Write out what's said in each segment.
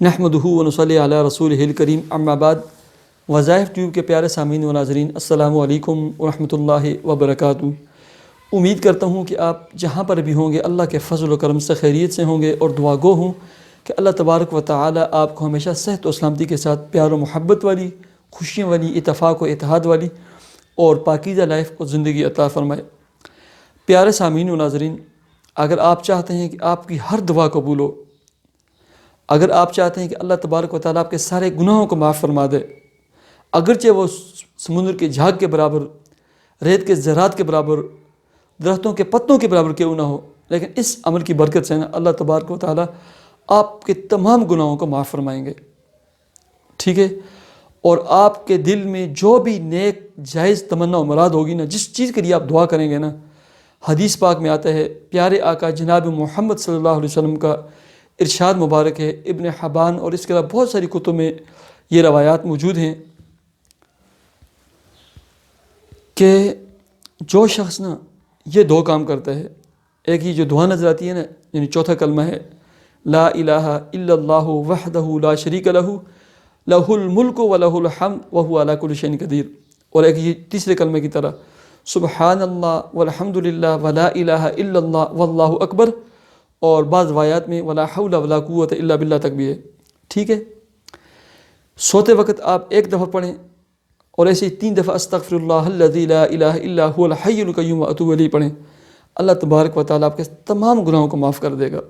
نحمدہ ونصلی علی رسولہ الکریم اما بعد۔ وظائف ٹیوب کے پیارے سامعین و ناظرین، السلام علیکم ورحمۃ اللہ وبرکاتہ۔ امید کرتا ہوں کہ آپ جہاں پر بھی ہوں گے اللہ کے فضل و کرم سے خیریت سے ہوں گے، اور دعا گو ہوں کہ اللہ تبارک و تعالی آپ کو ہمیشہ صحت و سلامتی کے ساتھ پیار و محبت والی، خوشیوں والی، اتفاق و اتحاد والی اور پاکیزہ لائف اور زندگی عطا فرمائے۔ پیارے سامعین و ناظرین، اگر آپ چاہتے ہیں کہ آپ کی ہر دعا قبول ہو، اگر آپ چاہتے ہیں کہ اللہ تبارک و تعالیٰ آپ کے سارے گناہوں کو معاف فرما دے، اگرچہ وہ سمندر کے جھاگ کے برابر، ریت کے ذرات کے برابر، درختوں کے پتوں کے برابر کیوں نہ ہو، لیکن اس عمل کی برکت سے اللہ تبارک و تعالیٰ آپ کے تمام گناہوں کو معاف فرمائیں گے، ٹھیک ہے؟ اور آپ کے دل میں جو بھی نیک جائز تمنا و مراد ہوگی نا، جس چیز کے لیے آپ دعا کریں گے نا، حدیث پاک میں آتا ہے، پیارے آقا جناب محمد صلی اللہ علیہ وسلم کا ارشاد مبارک ہے، ابن حبان اور اس کے علاوہ بہت ساری کتب میں یہ روایات موجود ہیں کہ جو شخص نا یہ دو کام کرتا ہے، ایک ہی جو دعا نظر آتی ہے نا، یعنی چوتھا کلمہ ہے لا الہ الا اللہ وحدہ لا شریک لہ لہ الملک و لہ الحمد وہو علی کل شیء قدیر، اور ایک یہ تیسرے کلمے کی طرح سبحان اللہ والحمد للہ ولا الہ الا اللہ واللہ اکبر، اور بعض روایات میں ولا حول ولا قوت الا باللہ تک بھی ہے، ٹھیک ہے؟ سوتے وقت آپ ایک دفعہ پڑھیں، اور ایسے ہی 3 دفعہ استغفر اللہ الذی لا الہ الا هو الحی القیوم واتوب الیہ پڑھیں۔ اللہ تبارک و تعالیٰ آپ کے تمام گناہوں کو معاف کر دے گا۔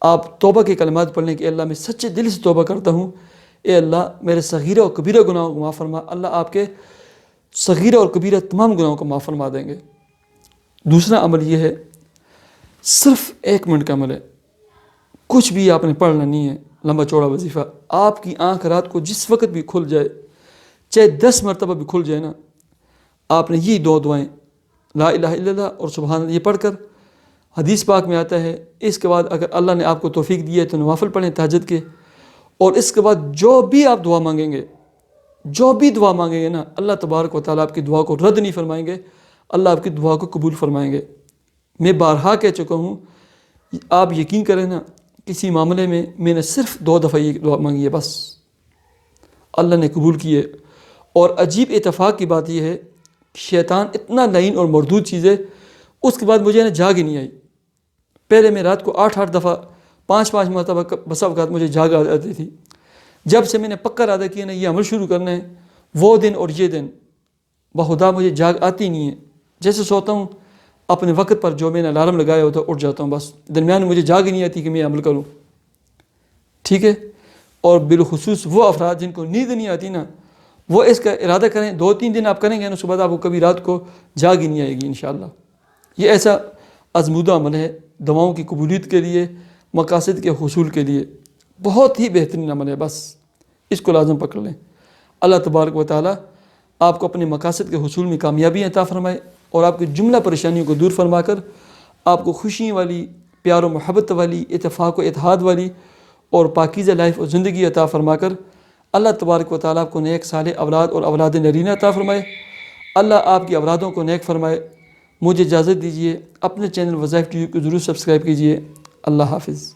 آپ توبہ کے کلمات پڑھ لیں کہ اے اللہ میں سچے دل سے توبہ کرتا ہوں، اے اللہ میرے صغیرہ اور کبیرہ گناہوں کو معاف فرما۔ اللہ آپ کے صغیرہ اور کبیرہ تمام گناہوں کو معاف فرما دیں گے۔ دوسرا عمل یہ ہے، صرف 1 منٹ کا عمل ہے، کچھ بھی آپ نے پڑھنا نہیں ہے، لمبا چوڑا وظیفہ۔ آپ کی آنکھ رات کو جس وقت بھی کھل جائے، چاہے 10 مرتبہ بھی کھل جائے نا، آپ نے یہ 2 دعائیں لا الہ الا اللہ اور سبحان اللہ یہ پڑھ کر، حدیث پاک میں آتا ہے، اس کے بعد اگر اللہ نے آپ کو توفیق دی ہے تو نوافل پڑھیں تہجد کے، اور اس کے بعد جو بھی آپ دعا مانگیں گے، جو بھی دعا مانگیں گے نا، اللہ تبارک و تعالیٰ آپ کی دعا کو رد نہیں فرمائیں گے، اللہ آپ کی دعا کو قبول فرمائیں گے۔ میں بارہا کہہ چکا ہوں، آپ یقین کریں نا، کسی معاملے میں میں نے صرف 2 دفعہ یہ دعا مانگی ہے، بس اللہ نے قبول کی ہے۔ اور عجیب اتفاق کی بات یہ ہے، شیطان اتنا لعین اور مردود چیز ہے، اس کے بعد مجھے نا جاگ ہی نہیں آئی۔ پہلے میں رات کو 8 دفعہ 5 مرتبہ بسا اوقات مجھے جاگ آ جاتی تھی۔ جب سے میں نے پکا ارادہ کیا نا یہ عمل شروع کرنا ہے، وہ دن اور یہ دن بخدا مجھے جاگ آتی نہیں ہے۔ جیسے سوتا ہوں اپنے وقت پر، جو میں نے الارم لگایا ہوتا ہے اٹھ جاتا ہوں، بس درمیان میں مجھے جاگ ہی نہیں آتی کہ میں عمل کروں، ٹھیک ہے؟ اور بالخصوص وہ افراد جن کو نیند نہیں آتی نا، وہ اس کا ارادہ کریں، 2-3 دن آپ کریں گے نا، اس کے بعد آپ کو کبھی رات کو جاگ ہی نہیں آئے گی انشاءاللہ۔ یہ ایسا آزمودہ عمل ہے دعاؤں کی قبولیت کے لیے، مقاصد کے حصول کے لیے، بہت ہی بہترین عمل ہے، بس اس کو لازم پکڑ لیں۔ اللہ تبارک و تعالیٰ آپ کو اپنے مقاصد کے حصول میں کامیابی عطا فرمائے، اور آپ کی جملہ پریشانیوں کو دور فرما کر آپ کو خوشی والی، پیار و محبت والی، اتفاق و اتحاد والی اور پاکیزہ لائف اور زندگی عطا فرما کر اللہ تبارک و تعالیٰ آپ کو نیک صالح اولاد اور اولاد نرینہ عطا فرمائے۔ اللہ آپ کی اولادوں کو نیک فرمائے۔ مجھے اجازت دیجیے، اپنے چینل وظائف ٹی وی کو ضرور سبسکرائب کیجیے۔ اللہ حافظ۔